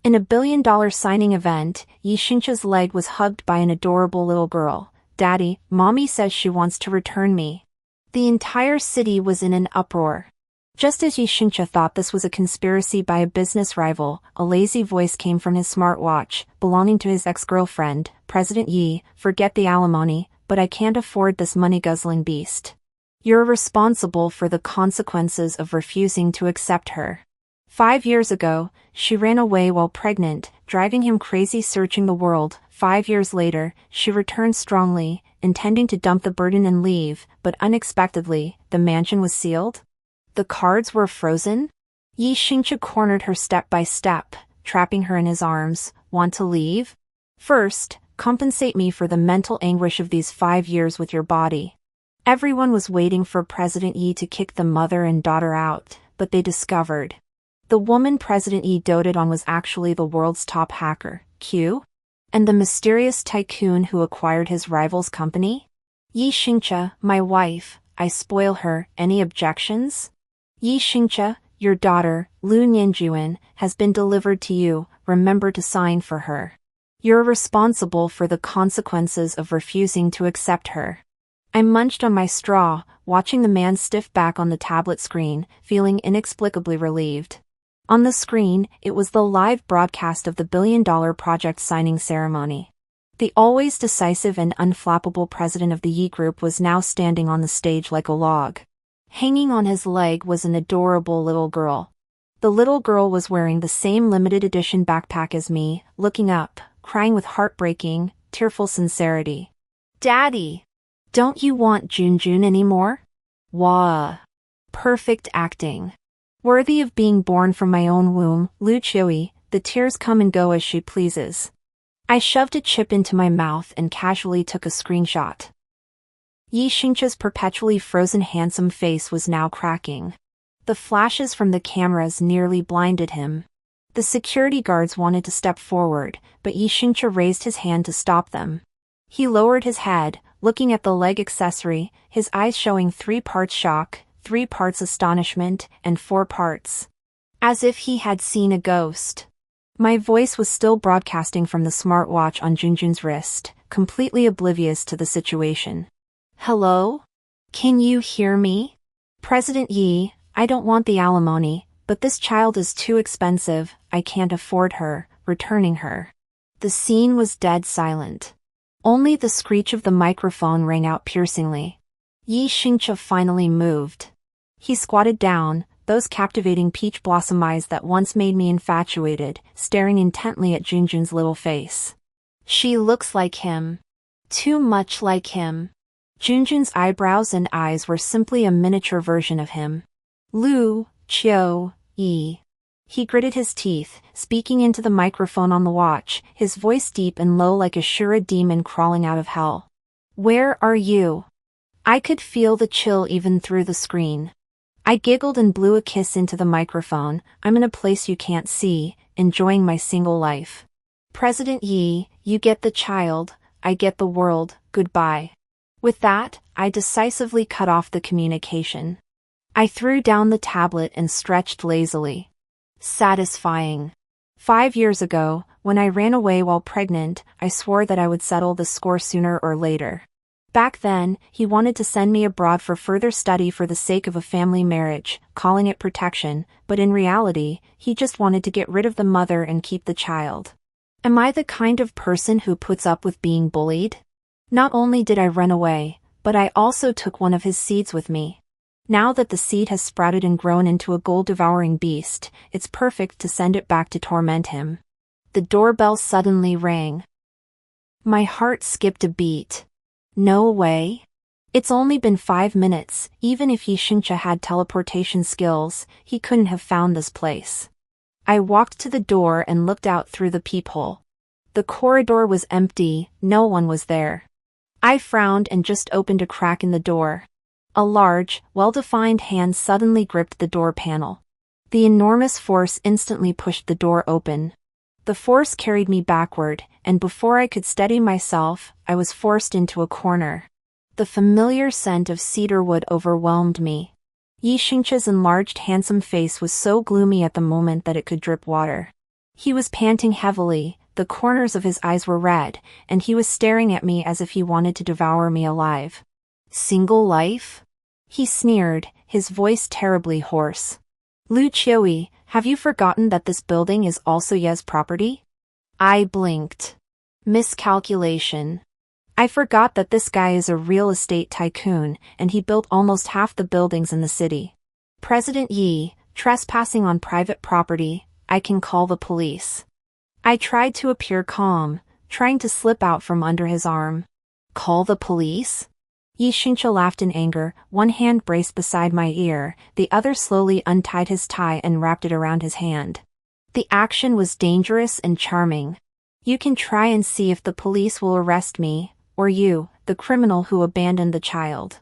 In a billion-dollar signing event, Yi Xincha's leg was hugged by an adorable little girl. "Daddy, Mommy says she wants to return me." The entire city was in an uproar. Just as Yi Xincha thought this was a conspiracy by a business rival, a lazy voice came from his smartwatch, belonging to his ex-girlfriend, President Yi. "Forget the alimony, but I can't afford this money-guzzling beast. You're responsible for the consequences of refusing to accept her." 5 years ago, she ran away while pregnant, driving him crazy searching the world. 5 years later, she returned strongly, intending to dump the burden and leave, but unexpectedly, the mansion was sealed. The cards were frozen. Yi Xincha cornered her step by step, trapping her in his arms. "Want to leave? First, compensate me for the mental anguish of these 5 years with your body." Everyone was waiting for President Yi to kick the mother and daughter out, but they discovered the woman President Yi doted on was actually the world's top hacker, Q, and the mysterious tycoon who acquired his rival's company. "Yi Xincha, my wife, I spoil her, any objections?" "Yi Xincha, your daughter, Lu Nianjuan, has been delivered to you, remember to sign for her. You're responsible for the consequences of refusing to accept her." I munched on my straw, watching the man stiff back on the tablet screen, feeling inexplicably relieved. On the screen, it was the live broadcast of the billion-dollar project signing ceremony. The always decisive and unflappable president of the Yi Group was now standing on the stage like a log. Hanging on his leg was an adorable little girl. The little girl was wearing the same limited edition backpack as me, looking up, crying with heartbreaking, tearful sincerity. "Daddy! Don't you want Junjun anymore?" Wah! Perfect acting. Worthy of being born from my own womb, Lu Chui, the tears come and go as she pleases. I shoved a chip into my mouth and casually took a screenshot. Yi Xincha's perpetually frozen handsome face was now cracking. The flashes from the cameras nearly blinded him. The security guards wanted to step forward, but Yi Xincha raised his hand to stop them. He lowered his head, looking at the leg accessory, his eyes showing 3 parts shock, 3 parts astonishment, and 4 parts. As if he had seen a ghost. My voice was still broadcasting from the smartwatch on Junjun's wrist, completely oblivious to the situation. "Hello? Can you hear me? President Yi, I don't want the alimony, but this child is too expensive, I can't afford her, returning her." The scene was dead silent. Only the screech of the microphone rang out piercingly. Yi Xincha finally moved. He squatted down, those captivating peach blossom eyes that once made me infatuated, staring intently at Junjun's little face. "She looks like him. Too much like him." Junjun's eyebrows and eyes were simply a miniature version of him. "Lu, Chio, Yi." He gritted his teeth, speaking into the microphone on the watch, his voice deep and low like a Shura demon crawling out of hell. "Where are you?" I could feel the chill even through the screen. I giggled and blew a kiss into the microphone. "I'm in a place you can't see, enjoying my single life. President Yi, you get the child, I get the world, goodbye." With that, I decisively cut off the communication. I threw down the tablet and stretched lazily. Satisfying. 5 years ago, when I ran away while pregnant, I swore that I would settle the score sooner or later. Back then, he wanted to send me abroad for further study for the sake of a family marriage, calling it protection, but in reality, he just wanted to get rid of the mother and keep the child. Am I the kind of person who puts up with being bullied? Not only did I run away, but I also took one of his seeds with me. Now that the seed has sprouted and grown into a gold-devouring beast, it's perfect to send it back to torment him. The doorbell suddenly rang. My heart skipped a beat. No way. It's only been 5 minutes, even if Yi Xincha had teleportation skills, he couldn't have found this place. I walked to the door and looked out through the peephole. The corridor was empty, no one was there. I frowned and just opened a crack in the door. A large, well-defined hand suddenly gripped the door panel. The enormous force instantly pushed the door open. The force carried me backward, and before I could steady myself, I was forced into a corner. The familiar scent of cedarwood overwhelmed me. Yi Xincha's enlarged handsome face was so gloomy at the moment that it could drip water. He was panting heavily, the corners of his eyes were red, and he was staring at me as if he wanted to devour me alive. Single life? He sneered, his voice terribly hoarse. Lu Chioi, have you forgotten that this building is also Ye's property? I blinked. Miscalculation. I forgot that this guy is a real estate tycoon, and he built almost half the buildings in the city. President Yi, trespassing on private property, I can call the police. I tried to appear calm, trying to slip out from under his arm. Call the police? Yi Xincha laughed in anger, one hand braced beside my ear, the other slowly untied his tie and wrapped it around his hand. The action was dangerous and charming. You can try and see if the police will arrest me, or you, the criminal who abandoned the child.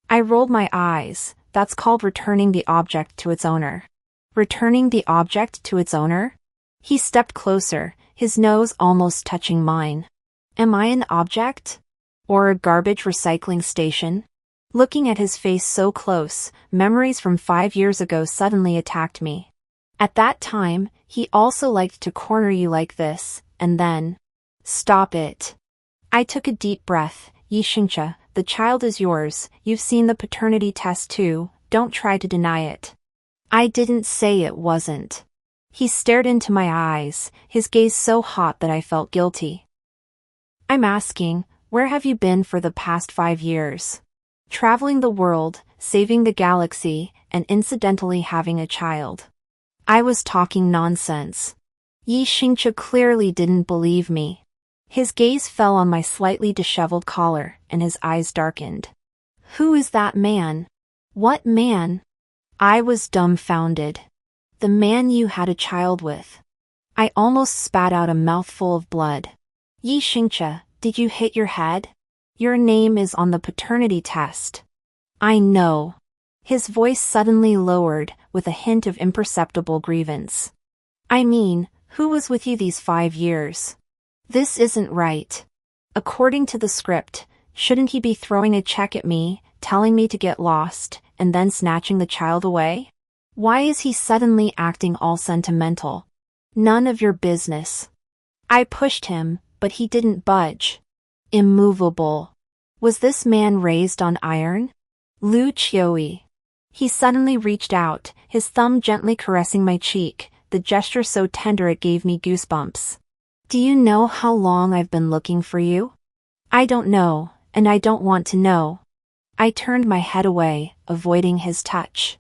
I rolled my eyes. That's called returning the object to its owner. Returning the object to its owner? He stepped closer, his nose almost touching mine. Am I an object? Or a garbage recycling station? Looking at his face so close, memories from 5 years ago suddenly attacked me. At that time, he also liked to corner you like this, and then... Stop it. I took a deep breath. Yi Xincha, the child is yours, you've seen the paternity test too, don't try to deny it. I didn't say it wasn't. He stared into my eyes, his gaze so hot that I felt guilty. I'm asking, where have you been for the past 5 years? Traveling the world, saving the galaxy, and incidentally having a child. I was talking nonsense. Yi Xincha clearly didn't believe me. His gaze fell on my slightly disheveled collar, and his eyes darkened. Who is that man? What man? I was dumbfounded. The man you had a child with. I almost spat out a mouthful of blood. Yi Xincha, did you hit your head? Your name is on the paternity test. I know. His voice suddenly lowered, with a hint of imperceptible grievance. I mean, who was with you these 5 years? This isn't right. According to the script, shouldn't he be throwing a check at me, telling me to get lost, and then snatching the child away? Why is he suddenly acting all sentimental? None of your business. I pushed him, but he didn't budge. Immovable. Was this man raised on iron? Lu Chioi. He suddenly reached out, his thumb gently caressing my cheek, the gesture so tender it gave me goosebumps. Do you know how long I've been looking for you? I don't know, and I don't want to know. I turned my head away, avoiding his touch.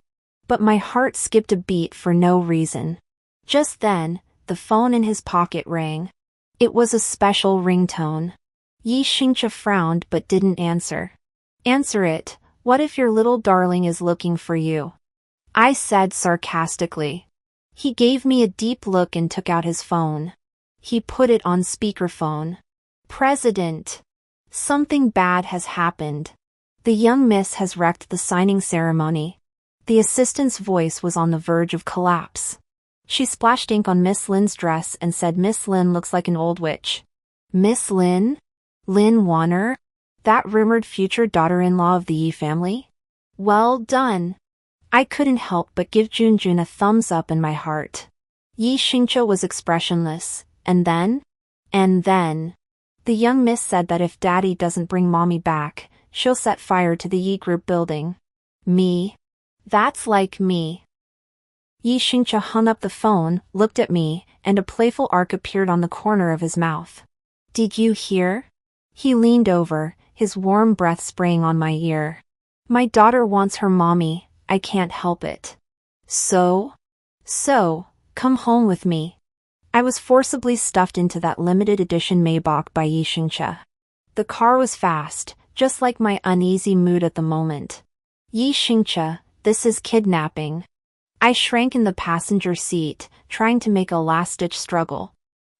But my heart skipped a beat for no reason. Just then, the phone in his pocket rang. It was a special ringtone. Yi Xincha frowned but didn't answer. Answer it, what if your little darling is looking for you? I said sarcastically. He gave me a deep look and took out his phone. He put it on speakerphone. President. Something bad has happened. The young miss has wrecked the signing ceremony. The assistant's voice was on the verge of collapse. She splashed ink on Miss Lin's dress and said Miss Lin looks like an old witch. Miss Lin? Lin Warner? That rumored future daughter-in-law of the Yi family? Well done. I couldn't help but give Junjun a thumbs up in my heart. Yi Xincha was expressionless. And then? The young miss said that if Daddy doesn't bring Mommy back, she'll set fire to the Yi Group building. Me? That's like me. Yi Xincha hung up the phone, looked at me, and a playful arc appeared on the corner of his mouth. Did you hear? He leaned over, his warm breath spraying on my ear. My daughter wants her mommy, I can't help it. So, come home with me. I was forcibly stuffed into that limited edition Maybach by Yi Xincha. The car was fast, just like my uneasy mood at the moment. Yi Xincha, this is kidnapping. I shrank in the passenger seat, trying to make a last-ditch struggle.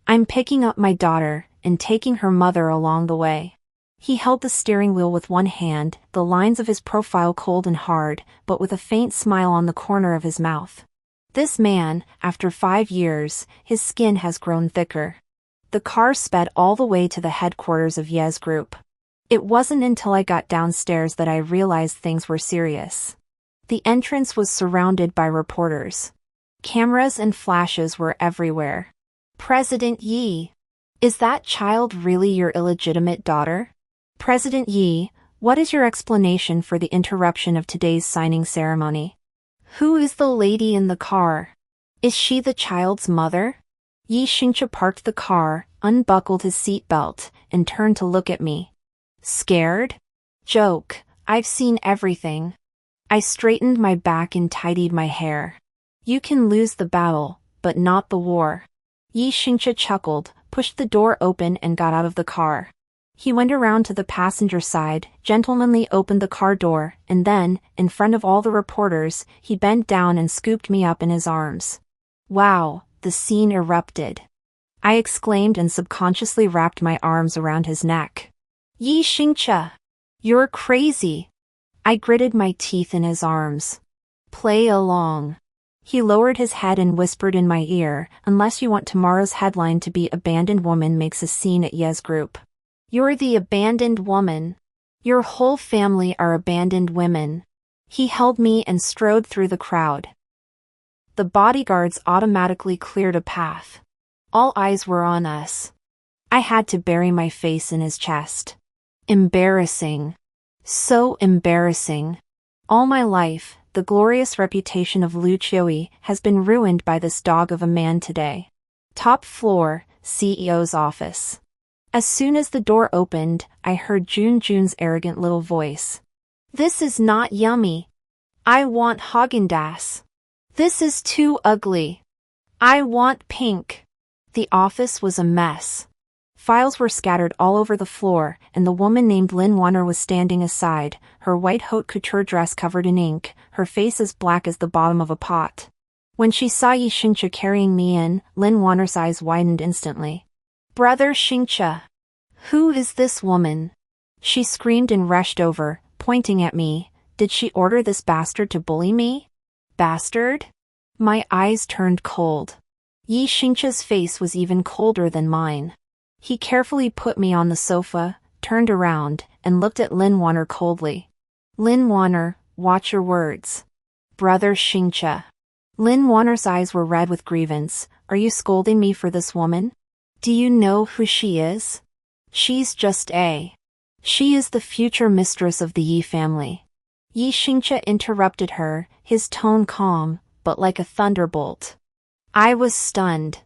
I'm picking up my daughter, and taking her mother along the way. He held the steering wheel with one hand, the lines of his profile cold and hard, but with a faint smile on the corner of his mouth. This man, after 5 years, his skin has grown thicker. The car sped all the way to the headquarters of Ye's group. It wasn't until I got downstairs that I realized things were serious. The entrance was surrounded by reporters. Cameras and flashes were everywhere. President Yi. Is that child really your illegitimate daughter? President Yi, what is your explanation for the interruption of today's signing ceremony? Who is the lady in the car? Is she the child's mother? Yi Xingche parked the car, unbuckled his seatbelt, and turned to look at me. Scared? Joke, I've seen everything. I straightened my back and tidied my hair. You can lose the battle, but not the war. Yi Xingche chuckled, pushed the door open and got out of the car. He went around to the passenger side, gentlemanly opened the car door, and then, in front of all the reporters, he bent down and scooped me up in his arms. Wow, the scene erupted. I exclaimed and subconsciously wrapped my arms around his neck. Yi Xingche! You're crazy! I gritted my teeth in his arms. Play along. He lowered his head and whispered in my ear, unless you want tomorrow's headline to be Abandoned Woman Makes a Scene at Yes Group. You're the abandoned woman. Your whole family are abandoned women. He held me and strode through the crowd. The bodyguards automatically cleared a path. All eyes were on us. I had to bury my face in his chest. Embarrassing. So embarrassing. All my life, the glorious reputation of Lu Qiui has been ruined by this dog of a man today. Top floor, CEO's office. As soon as the door opened, I heard Junjun's arrogant little voice. This is not yummy. I want Haagen-Dazs. This is too ugly. I want pink. The office was a mess. Files were scattered all over the floor, and the woman named Lin Wanner was standing aside, her white haute couture dress covered in ink, her face as black as the bottom of a pot. When she saw Yi Xingche carrying me in, Lin Wanner's eyes widened instantly. Brother Xingche. Who is this woman? She screamed and rushed over, pointing at me. Did she order this bastard to bully me? Bastard? My eyes turned cold. Yi Xingche's face was even colder than mine. He carefully put me on the sofa, turned around, and looked at Lin Wanner coldly. Lin Wanner, watch your words. Brother Xingche. Lin Wanner's eyes were red with grievance. Are you scolding me for this woman? Do you know who she is? She's just a. She is the future mistress of the Yi family. Yi Xingche interrupted her, his tone calm, but like a thunderbolt. I was stunned.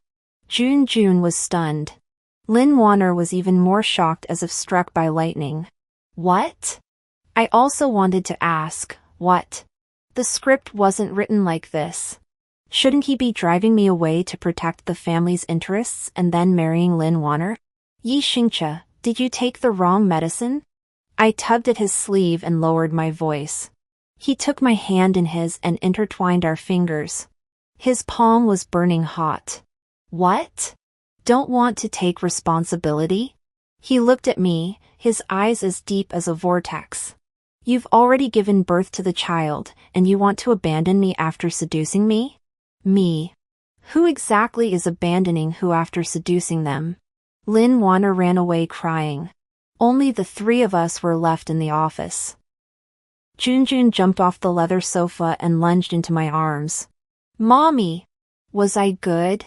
Junjun was stunned. Lin Wanner was even more shocked, as if struck by lightning. What? I also wanted to ask, what? The script wasn't written like this. Shouldn't he be driving me away to protect the family's interests and then marrying Lin Wanner? Yi Xingche, did you take the wrong medicine? I tugged at his sleeve and lowered my voice. He took my hand in his and intertwined our fingers. His palm was burning hot. What? Don't want to take responsibility? He looked at me, his eyes as deep as a vortex. You've already given birth to the child, and you want to abandon me after seducing me? Me. Who exactly is abandoning who after seducing them? Lin Wanner ran away crying. Only the three of us were left in the office. Junjun jumped off the leather sofa and lunged into my arms. Mommy! Was I good?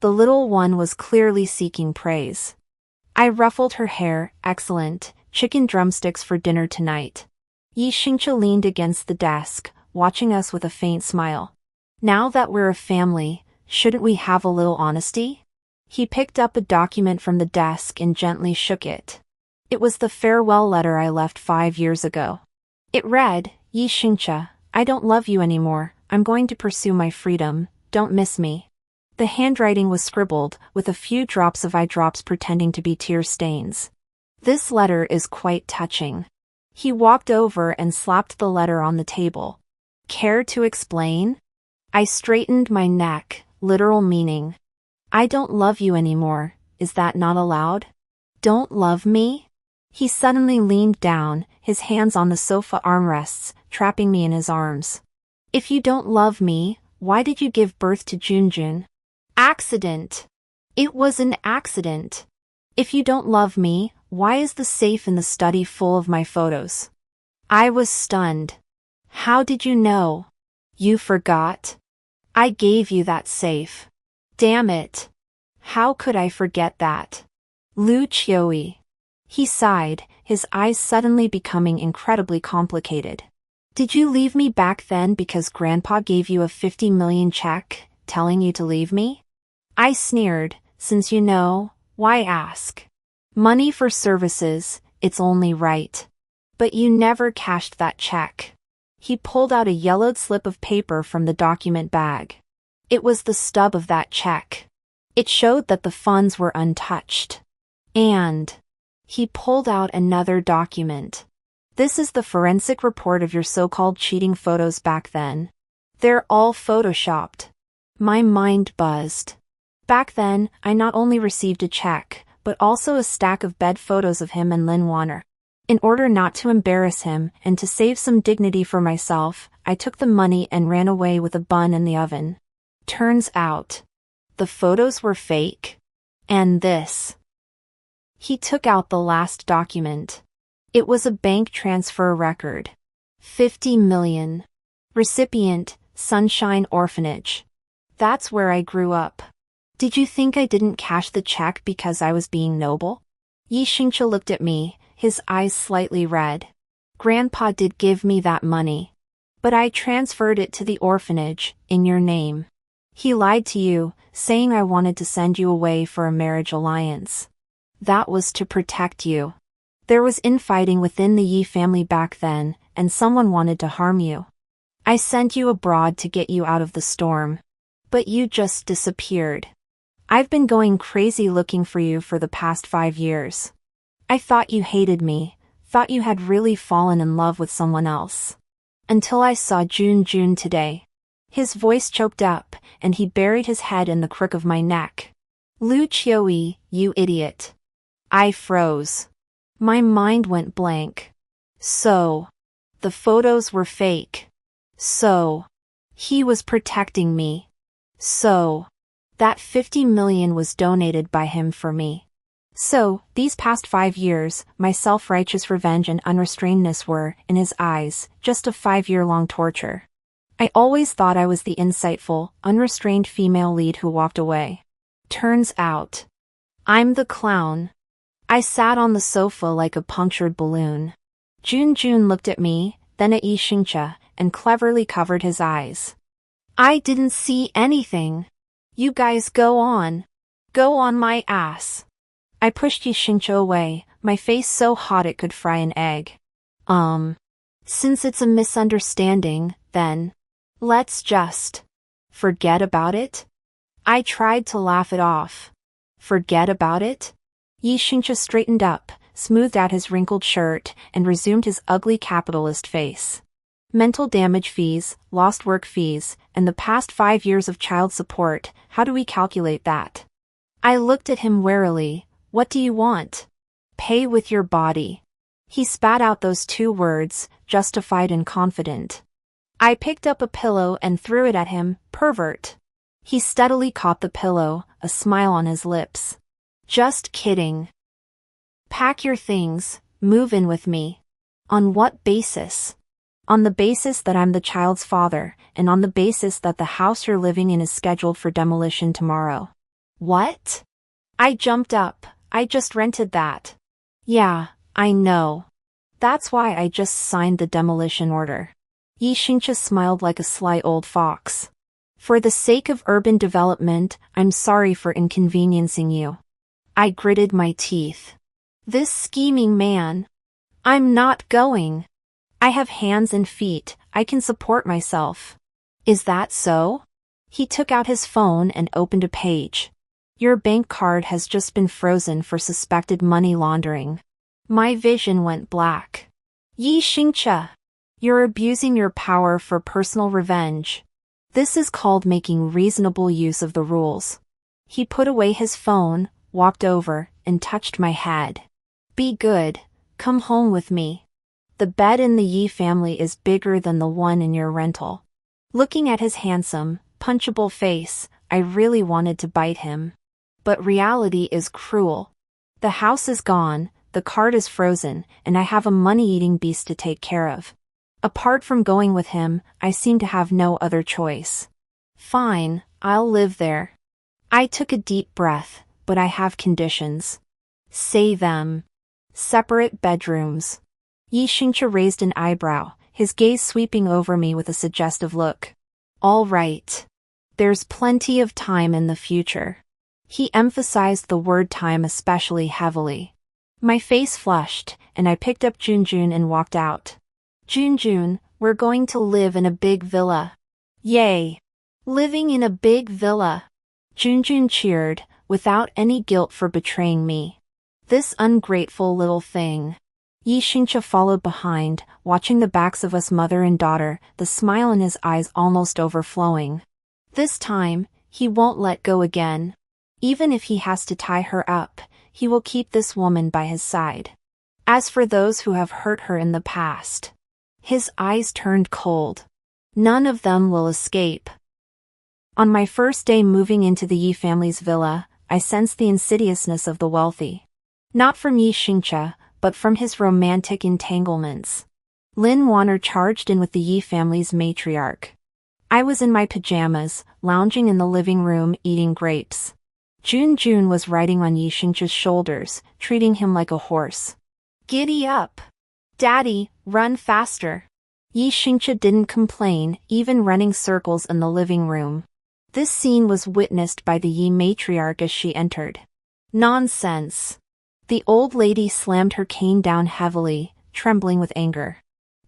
The little one was clearly seeking praise. I ruffled her hair. Excellent. Chicken drumsticks for dinner tonight. Yi Xingche leaned against the desk, watching us with a faint smile. Now that we're a family, shouldn't we have a little honesty? He picked up a document from the desk and gently shook it. It was the farewell letter I left 5 years ago. It read, Yi Xingche, I don't love you anymore. I'm going to pursue my freedom. Don't miss me. The handwriting was scribbled, with a few drops of eye drops pretending to be tear stains. This letter is quite touching. He walked over and slapped the letter on the table. Care to explain? I straightened my neck, literal meaning. I don't love you anymore, is that not allowed? Don't love me? He suddenly leaned down, his hands on the sofa armrests, trapping me in his arms. If you don't love me, why did you give birth to Junjun? Accident. It was an accident. If you don't love me, why is the safe in the study full of my photos? I was stunned. How did you know? You forgot? I gave you that safe. Damn it. How could I forget that? Lu Qiui. He sighed, his eyes suddenly becoming incredibly complicated. Did you leave me back then because Grandpa gave you a 50 million check, telling you to leave me? I sneered, since you know, why ask? Money for services, it's only right. But you never cashed that check. He pulled out a yellowed slip of paper from the document bag. It was the stub of that check. It showed that the funds were untouched. And he pulled out another document. This is the forensic report of your so-called cheating photos back then. They're all photoshopped. My mind buzzed. Back then, I not only received a check, but also a stack of bed photos of him and Lin Warner. In order not to embarrass him and to save some dignity for myself, I took the money and ran away with a bun in the oven. Turns out, the photos were fake. And this. He took out the last document. It was a bank transfer record. 50 million. Recipient, Sunshine Orphanage. That's where I grew up. Did you think I didn't cash the check because I was being noble? Yi Xingche looked at me, his eyes slightly red. Grandpa did give me that money. But I transferred it to the orphanage, in your name. He lied to you, saying I wanted to send you away for a marriage alliance. That was to protect you. There was infighting within the Yi family back then, and someone wanted to harm you. I sent you abroad to get you out of the storm. But you just disappeared. I've been going crazy looking for you for the past 5 years. I thought you hated me, thought you had really fallen in love with someone else. Until I saw Jun today. His voice choked up, and he buried his head in the crook of my neck. Lu Qiui, you idiot. I froze. My mind went blank. So, the photos were fake. So, he was protecting me. So, that 50 million was donated by him for me. So, these past 5 years, my self-righteous revenge and unrestrainedness were, in his eyes, just a 5-year-long torture. I always thought I was the insightful, unrestrained female lead who walked away. Turns out, I'm the clown. I sat on the sofa like a punctured balloon. Jun looked at me, then at Yi Xingche, and cleverly covered his eyes. I didn't see anything. You guys go on. Go on my ass. I pushed Yi Xingche away, my face so hot it could fry an egg. Since it's a misunderstanding, then, let's just forget about it? I tried to laugh it off. Forget about it? Yi Xingche straightened up, smoothed out his wrinkled shirt, and resumed his ugly capitalist face. Mental damage fees, lost work fees, and the past 5 years of child support, how do we calculate that? I looked at him warily. What do you want? Pay with your body. He spat out those 2 words, justified and confident. I picked up a pillow and threw it at him, pervert. He steadily caught the pillow, a smile on his lips. Just kidding. Pack your things, move in with me. On what basis? On the basis that I'm the child's father, and on the basis that the house you're living in is scheduled for demolition tomorrow. What? I jumped up. I just rented that. Yeah, I know. That's why I just signed the demolition order. Yi Xingche smiled like a sly old fox. For the sake of urban development, I'm sorry for inconveniencing you. I gritted my teeth. This scheming man. I'm not going. I have hands and feet, I can support myself. Is that so? He took out his phone and opened a page. Your bank card has just been frozen for suspected money laundering. My vision went black. Yi Xingche. You're abusing your power for personal revenge. This is called making reasonable use of the rules. He put away his phone, walked over, and touched my head. Be good, come home with me. The bed in the Yi family is bigger than the one in your rental. Looking at his handsome, punchable face, I really wanted to bite him. But reality is cruel. The house is gone, the card is frozen, and I have a money-eating beast to take care of. Apart from going with him, I seem to have no other choice. Fine, I'll live there. I took a deep breath, but I have conditions. Say them. Separate bedrooms. Yi Xingche raised an eyebrow, his gaze sweeping over me with a suggestive look. All right. There's plenty of time in the future. He emphasized the word time especially heavily. My face flushed, and I picked up Junjun and walked out. Junjun, we're going to live in a big villa. Yay! Living in a big villa. Junjun cheered, without any guilt for betraying me. This ungrateful little thing. Yi Xingche followed behind, watching the backs of us mother and daughter, the smile in his eyes almost overflowing. This time, he won't let go again. Even if he has to tie her up, he will keep this woman by his side. As for those who have hurt her in the past, his eyes turned cold. None of them will escape. On my first day moving into the Yi family's villa, I sensed the insidiousness of the wealthy. Not from Yi Xingche, but from his romantic entanglements. Lin Wanner charged in with the Yi family's matriarch. I was in my pajamas, lounging in the living room eating grapes. Junjun was riding on Yi Xingche's shoulders, treating him like a horse. Giddy up! Daddy, run faster! Yi Xingche didn't complain, even running circles in the living room. This scene was witnessed by the Yi matriarch as she entered. Nonsense! The old lady slammed her cane down heavily, trembling with anger.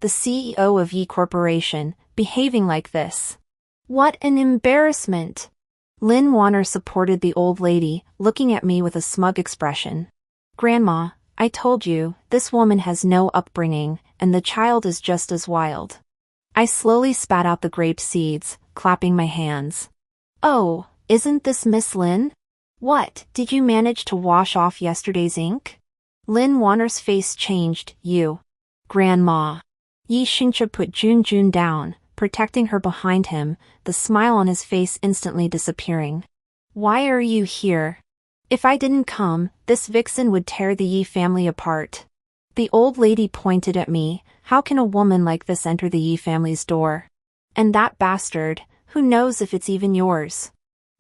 The CEO of Yi Corporation, behaving like this. What an embarrassment! Lin Wanner supported the old lady, looking at me with a smug expression. Grandma, I told you, this woman has no upbringing, and the child is just as wild. I slowly spat out the grape seeds, clapping my hands. Oh, isn't this Miss Lin? What, did you manage to wash off yesterday's ink? Lin Wanner's face changed. You. Grandma. Yi Xingche put Junjun down, protecting her behind him, the smile on his face instantly disappearing. Why are you here? If I didn't come, this vixen would tear the Yi family apart. The old lady pointed at me. How can a woman like this enter the Yi family's door? And that bastard, who knows if it's even yours?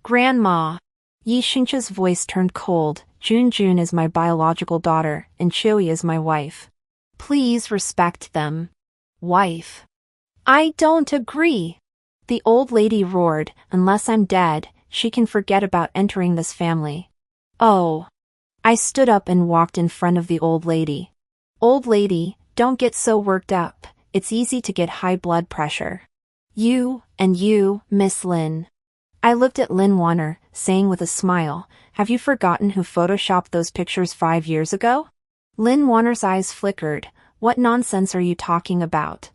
Grandma. Yi Xingche's voice turned cold. Junjun is my biological daughter, and Qiui is my wife. Please respect them. Wife. I don't agree. The old lady roared, unless I'm dead, she can forget about entering this family. Oh. I stood up and walked in front of the old lady. Old lady, don't get so worked up, it's easy to get high blood pressure. You, and you, Miss Lin. I looked at Lin Wanner, saying with a smile, have you forgotten who photoshopped those pictures 5 years ago? Lin Wanner's eyes flickered. What nonsense are you talking about?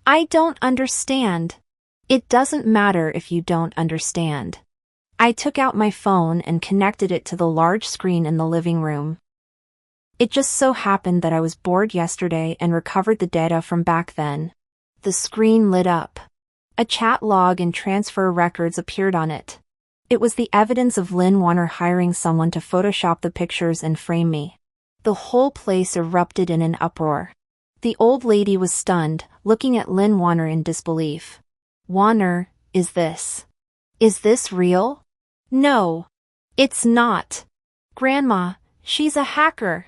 I don't understand. It doesn't matter if you don't understand. I took out my phone and connected it to the large screen in the living room. It just so happened that I was bored yesterday and recovered the data from back then. The screen lit up. A chat log and transfer records appeared on it. It was the evidence of Lin Wanner hiring someone to Photoshop the pictures and frame me. The whole place erupted in an uproar. The old lady was stunned, looking at Lin Wanner in disbelief. Wanner, is this real? No. It's not. Grandma, she's a hacker.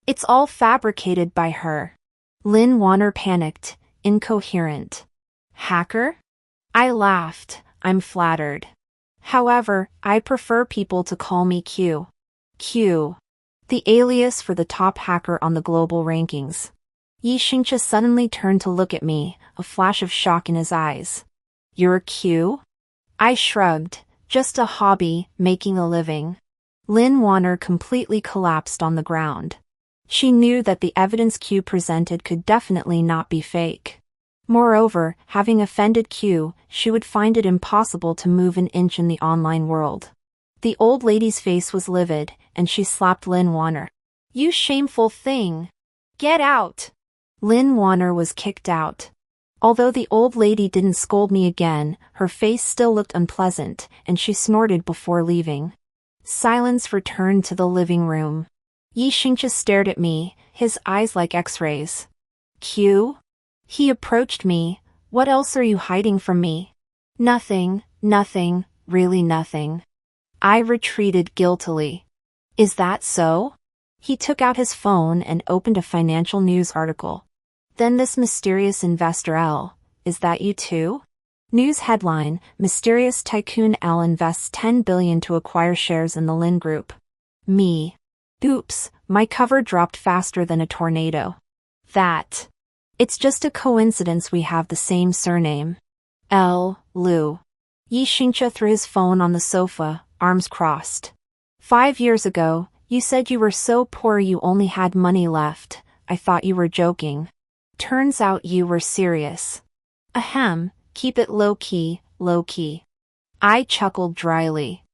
It's all fabricated by her. Lin Wanner panicked, incoherent. Hacker? I laughed. I'm flattered. However, I prefer people to call me Q. Q. The alias for the top hacker on the global rankings. Yi Xingche suddenly turned to look at me, a flash of shock in his eyes. You're Q? I shrugged. Just a hobby, making a living. Lin Wanner completely collapsed on the ground. She knew that the evidence Q presented could definitely not be fake. Moreover, having offended Q, she would find it impossible to move an inch in the online world. The old lady's face was livid, and she slapped Lin Wanner. You shameful thing! Get out! Lin Wanner was kicked out. Although the old lady didn't scold me again, her face still looked unpleasant, and she snorted before leaving. Silence returned to the living room. Yi Xingche stared at me, his eyes like X-rays. Q? He approached me. What else are you hiding from me? Nothing, really nothing. I retreated guiltily. Is that so? He took out his phone and opened a financial news article. Then this mysterious investor L. Is that you too? News headline, Mysterious Tycoon L invests $10 billion to acquire shares in the Lin Group. Me. Oops, my cover dropped faster than a tornado. That. It's just a coincidence we have the same surname. L. Lu. Yi Xingqia threw his phone on the sofa, arms crossed. 5 years ago, you said you were so poor you only had money left. I thought you were joking. Turns out you were serious. Ahem, keep it low-key, low-key. I chuckled dryly.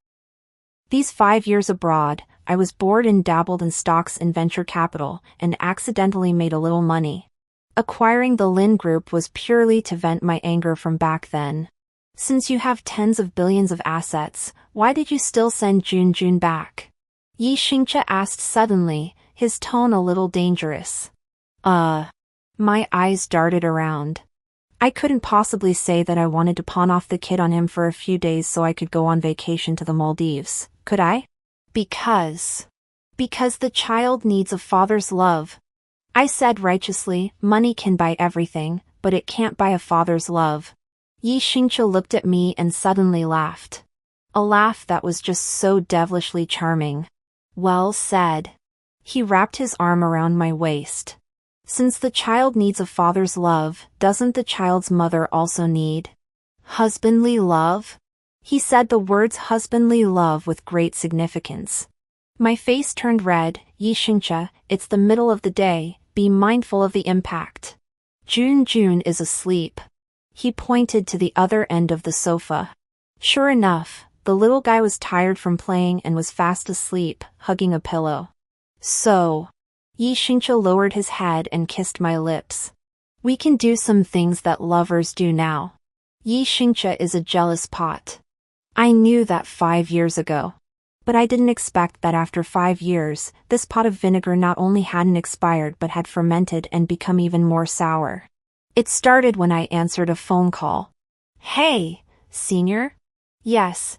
These 5 years abroad, I was bored and dabbled in stocks and venture capital, and accidentally made a little money. Acquiring the Lin Group was purely to vent my anger from back then. Since you have tens of billions of assets, why did you still send Jun back? Yi Xingqia asked suddenly, his tone a little dangerous. My eyes darted around. I couldn't possibly say that I wanted to pawn off the kid on him for a few days so I could go on vacation to the Maldives, could I? Because the child needs a father's love. I said righteously, money can buy everything, but it can't buy a father's love. Yi Xingqia looked at me and suddenly laughed. A laugh that was just so devilishly charming. Well said. He wrapped his arm around my waist. Since the child needs a father's love, doesn't the child's mother also need husbandly love? He said the words husbandly love with great significance. My face turned red. Yi Xingqia, it's the middle of the day, be mindful of the impact. Jun is asleep. He pointed to the other end of the sofa. Sure enough, the little guy was tired from playing and was fast asleep, hugging a pillow. So. Yi Xingqia lowered his head and kissed my lips. We can do some things that lovers do now. Yi Xingqia is a jealous pot. I knew that 5 years ago. But I didn't expect that after 5 years, this pot of vinegar not only hadn't expired but had fermented and become even more sour. It started when I answered a phone call. Hey, senior? Yes,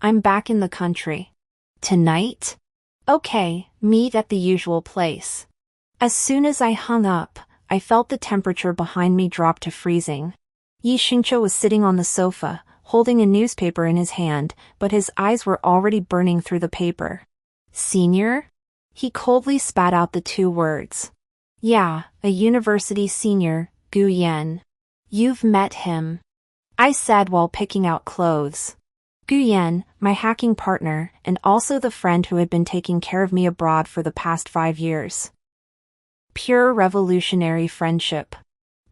I'm back in the country. Tonight? Okay, meet at the usual place. As soon as I hung up, I felt the temperature behind me drop to freezing. Yi Xingqia was sitting on the sofa, holding a newspaper in his hand, but his eyes were already burning through the paper. Senior? He coldly spat out the 2 words. Yeah, a university senior, Gu Yan. You've met him. I said while picking out clothes. Gu Yan, my hacking partner, and also the friend who had been taking care of me abroad for the past 5 years. Pure revolutionary friendship.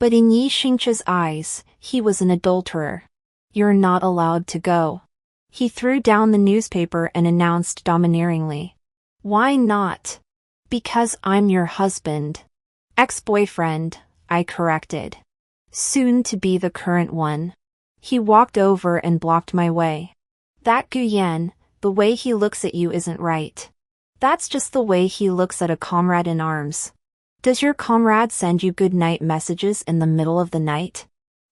But in Yi Xingqia's eyes, he was an adulterer. You're not allowed to go. He threw down the newspaper and announced domineeringly. Why not? Because I'm your husband. Ex-boyfriend, I corrected. Soon to be the current one. He walked over and blocked my way. That Gu Yan, the way he looks at you isn't right. That's just the way he looks at a comrade in arms. Does your comrade send you good night messages in the middle of the night?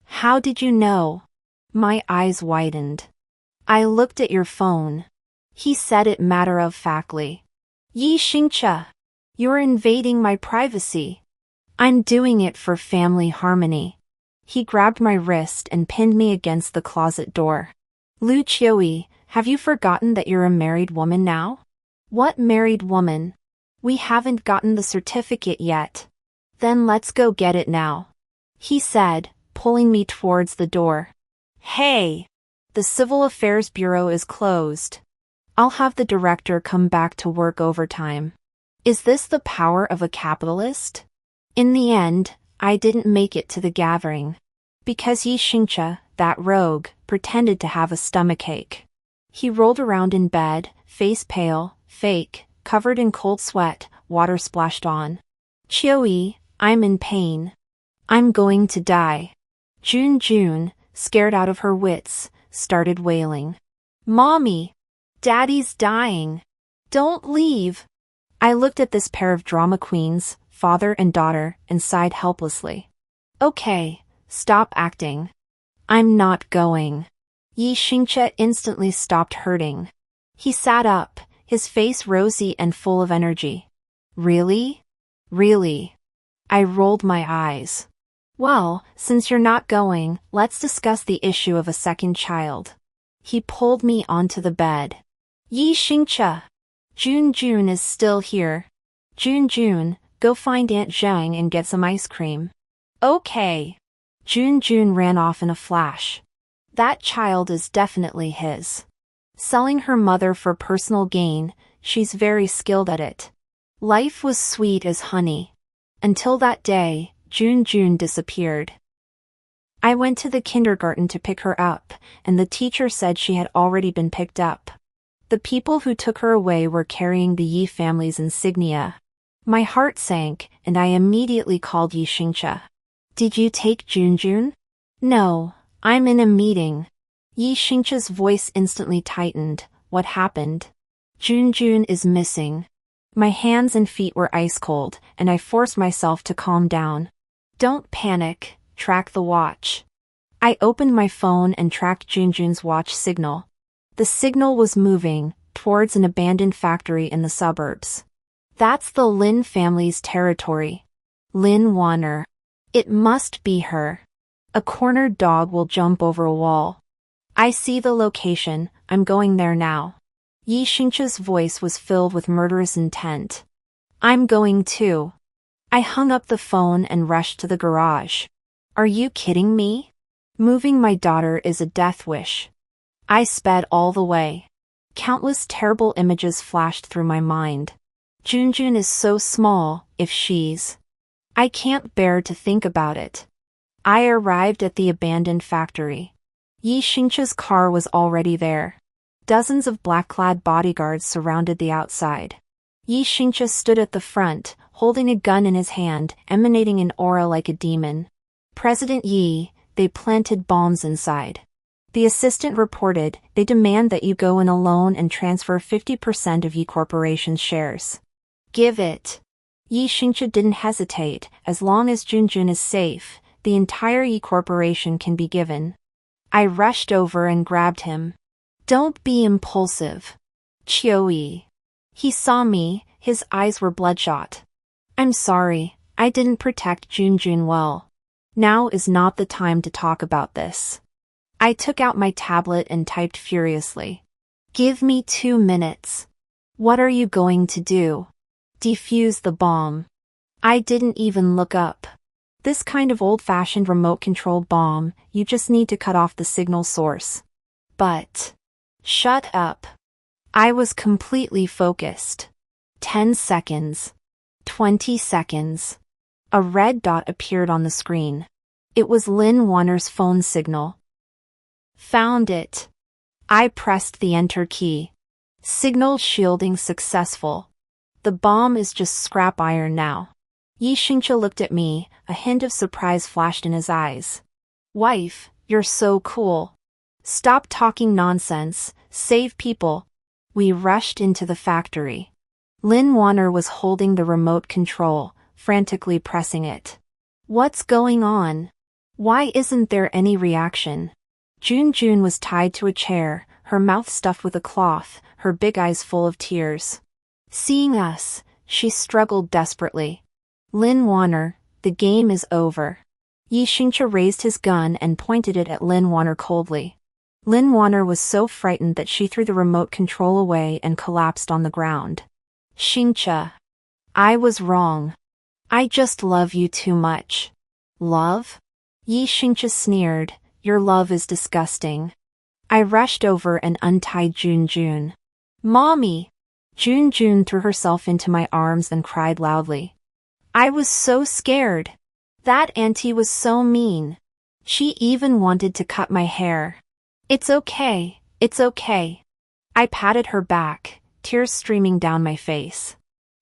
How did you know? My eyes widened. I looked at your phone. He said it matter-of-factly. Yi Xingqia, you're invading my privacy. I'm doing it for family harmony. He grabbed my wrist and pinned me against the closet door. Lu Qiui, have you forgotten that you're a married woman now? What married woman? We haven't gotten the certificate yet. Then let's go get it now. He said, pulling me towards the door. Hey! The Civil Affairs Bureau is closed. I'll have the director come back to work overtime. Is this the power of a capitalist? In the end, I didn't make it to the gathering. Because Yi Xingqia, that rogue, pretended to have a stomachache. He rolled around in bed, face pale, fake, covered in cold sweat, water splashed on. Qiui, I'm in pain. I'm going to die. Jun, scared out of her wits, started wailing. Mommy! Daddy's dying. Don't leave. I looked at this pair of drama queens, father and daughter, and sighed helplessly. Okay, stop acting. I'm not going. Yi Xingqia instantly stopped hurting. He sat up, his face rosy and full of energy. Really? Really? I rolled my eyes. Well, since you're not going, let's discuss the issue of a second child. He pulled me onto the bed. Yi Xingcha. Jun is still here. Jun, go find Aunt Zhang and get some ice cream. Okay. Jun ran off in a flash. That child is definitely his. Selling her mother for personal gain, she's very skilled at it. Life was sweet as honey. Until that day, Jun disappeared. I went to the kindergarten to pick her up, and the teacher said she had already been picked up. The people who took her away were carrying the Yi family's insignia. My heart sank, and I immediately called Yi Xingcha. Did you take Jun? No, I'm in a meeting. Yi Xingcha's voice instantly tightened. What happened? Jun is missing. My hands and feet were ice cold, and I forced myself to calm down. Don't panic, track the watch. I opened my phone and tracked Jun's watch signal. The signal was moving towards an abandoned factory in the suburbs. That's the Lin family's territory. Lin Wanner. It must be her. A cornered dog will jump over a wall. I see the location, I'm going there now. Yi Xingcha's voice was filled with murderous intent. I'm going too. I hung up the phone and rushed to the garage. Are you kidding me? Moving my daughter is a death wish. I sped all the way. Countless terrible images flashed through my mind. Jun is so small, if she's... I can't bear to think about it. I arrived at the abandoned factory. Yi Xingcha's car was already there. Dozens of black-clad bodyguards surrounded the outside. Yi Xingcha stood at the front, holding a gun in his hand, emanating an aura like a demon. President Yi, they planted bombs inside. The assistant reported, they demand that you go in alone and transfer 50% of Yi Corporation's shares. Give it. Yi Xingcha didn't hesitate. As long as Jun is safe, the entire Yi Corporation can be given. I rushed over and grabbed him. Don't be impulsive. Qiuyi. He saw me, his eyes were bloodshot. I'm sorry, I didn't protect Jun well. Now is not the time to talk about this. I took out my tablet and typed furiously. Give me 2 minutes. What are you going to do? Defuse the bomb. I didn't even look up. This kind of old-fashioned remote-controlled bomb, you just need to cut off the signal source. But... Shut up. I was completely focused. 10 seconds. 20 seconds. A red dot appeared on the screen. It was Lin Wanner's phone signal. Found it. I pressed the enter key. Signal shielding successful. The bomb is just scrap iron now. Yi Xingcha looked at me, a hint of surprise flashed in his eyes. Wife, you're so cool. Stop talking nonsense, save people. We rushed into the factory. Lin Wanner was holding the remote control, frantically pressing it. What's going on? Why isn't there any reaction? Jun was tied to a chair, her mouth stuffed with a cloth, her big eyes full of tears. Seeing us, she struggled desperately. Lin Wanner, the game is over. Yi Xingcha raised his gun and pointed it at Lin Wanner coldly. Lin Wanner was so frightened that she threw the remote control away and collapsed on the ground. Xingcha. I was wrong. I just love you too much. Love? Yi Xingcha sneered, your love is disgusting. I rushed over and untied Jun. Mommy! Jun threw herself into my arms and cried loudly. I was so scared. That auntie was so mean. She even wanted to cut my hair. It's okay, it's okay. I patted her back, tears streaming down my face.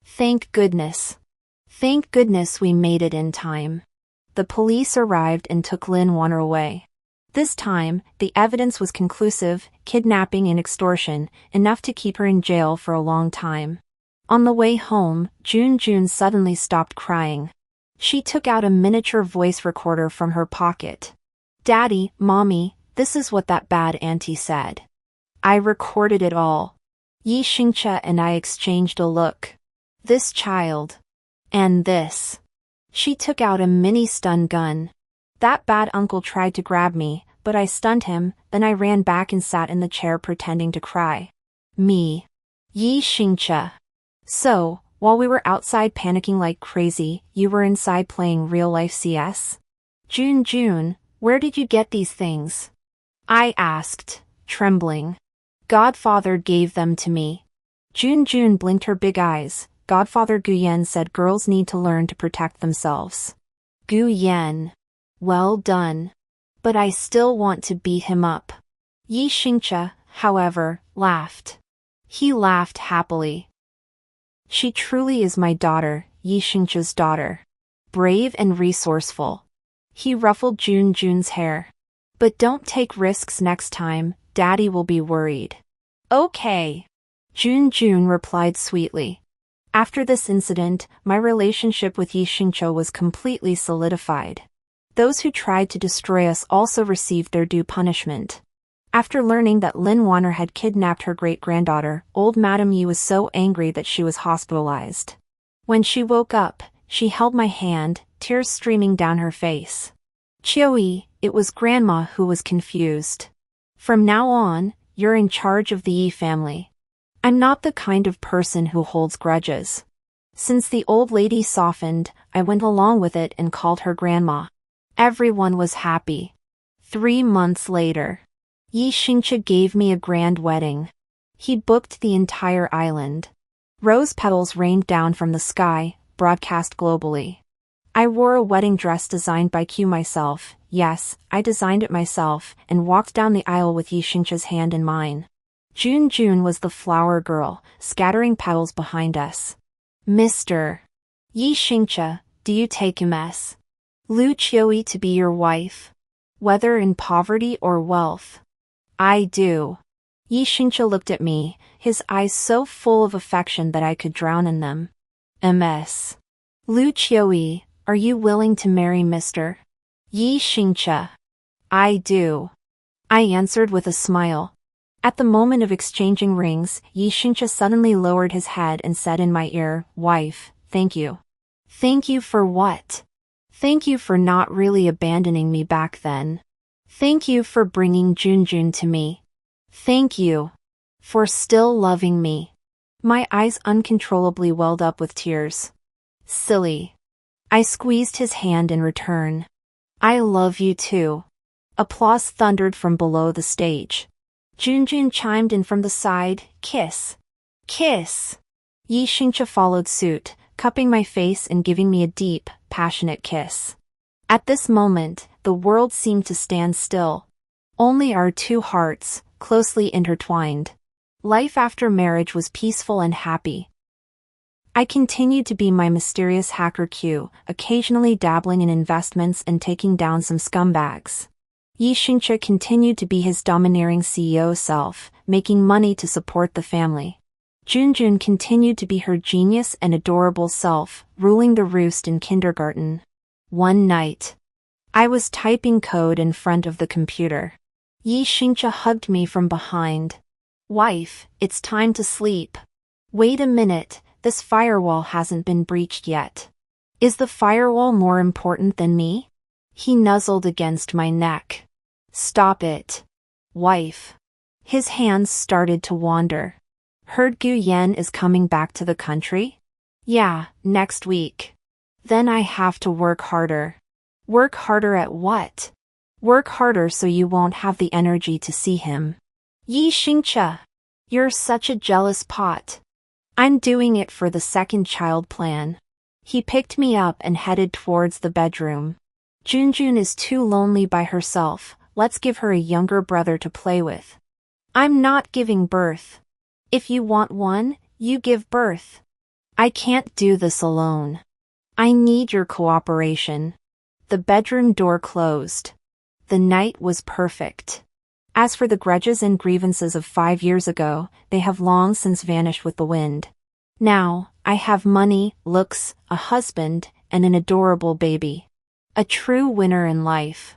Thank goodness. Thank goodness we made it in time. The police arrived and took Lin Wanner away. This time, the evidence was conclusive, kidnapping and extortion, enough to keep her in jail for a long time. On the way home, Jun suddenly stopped crying. She took out a miniature voice recorder from her pocket. Daddy, Mommy, this is what that bad auntie said. I recorded it all. Yi Xingche and I exchanged a look. This child. And this. She took out a mini stun gun. That bad uncle tried to grab me, but I stunned him, then I ran back and sat in the chair pretending to cry. Me. Yi Xingche. So, while we were outside panicking like crazy, you were inside playing real-life CS? Jun, where did you get these things? I asked, trembling. Godfather gave them to me. Jun blinked her big eyes. Godfather Gu Yan said girls need to learn to protect themselves. Gu Yan. Well done. But I still want to beat him up. Yi Xingche, however, laughed. He laughed happily. She truly is my daughter, Yi Xingche's daughter. Brave and resourceful. He ruffled Jun's hair. But don't take risks next time, Daddy will be worried. Okay. Jun replied sweetly. After this incident, my relationship with Yi Xingche was completely solidified. Those who tried to destroy us also received their due punishment. After learning that Lin Wanner had kidnapped her great-granddaughter, old Madame Yi was so angry that she was hospitalized. When she woke up, she held my hand, tears streaming down her face. Qiuyi, it was Grandma who was confused. From now on, you're in charge of the Yi family. I'm not the kind of person who holds grudges. Since the old lady softened, I went along with it and called her Grandma. Everyone was happy. 3 months later, Yi Xingche gave me a grand wedding. He booked the entire island. Rose petals rained down from the sky, broadcast globally. I wore a wedding dress designed by Q myself, yes, I designed it myself, and walked down the aisle with Yi Xingche's hand in mine. Jun was the flower girl, scattering petals behind us. Mr. Yi Xingche, do you take MS? Lu Qiuyi to be your wife? Whether in poverty or wealth? I do. Yi Xingche looked at me, his eyes so full of affection that I could drown in them. MS. Lu Qiuyi, are you willing to marry Mr. Yi Xingche? I do. I answered with a smile. At the moment of exchanging rings, Yi Xingche suddenly lowered his head and said in my ear, Wife, thank you. Thank you for what? Thank you for not really abandoning me back then. Thank you for bringing Jun to me. Thank you for still loving me. My eyes uncontrollably welled up with tears. Silly. I squeezed his hand in return. I love you too. Applause thundered from below the stage. Jun chimed in from the side, kiss. Kiss. Yi Xingche followed suit, cupping my face and giving me a deep, passionate kiss. At this moment, the world seemed to stand still. Only our two hearts, closely intertwined. Life after marriage was peaceful and happy. I continued to be my mysterious hacker Q, occasionally dabbling in investments and taking down some scumbags. Yi Xingche continued to be his domineering CEO self, making money to support the family. Jun continued to be her genius and adorable self, ruling the roost in kindergarten. One night, I was typing code in front of the computer. Yi Xingche hugged me from behind. Wife, it's time to sleep. Wait a minute, this firewall hasn't been breached yet. Is the firewall more important than me? He nuzzled against my neck. Stop it. Wife. His hands started to wander. Heard Gu Yan is coming back to the country? Yeah, next week. Then I have to work harder. Work harder at what? Work harder so you won't have the energy to see him. Yi Xingche. You're such a jealous pot. I'm doing it for the second child plan. He picked me up and headed towards the bedroom. Jun is too lonely by herself, let's give her a younger brother to play with. I'm not giving birth. If you want one, you give birth. I can't do this alone. I need your cooperation. The bedroom door closed. The night was perfect. As for the grudges and grievances of 5 years ago, they have long since vanished with the wind. Now, I have money, looks, a husband, and an adorable baby. A true winner in life.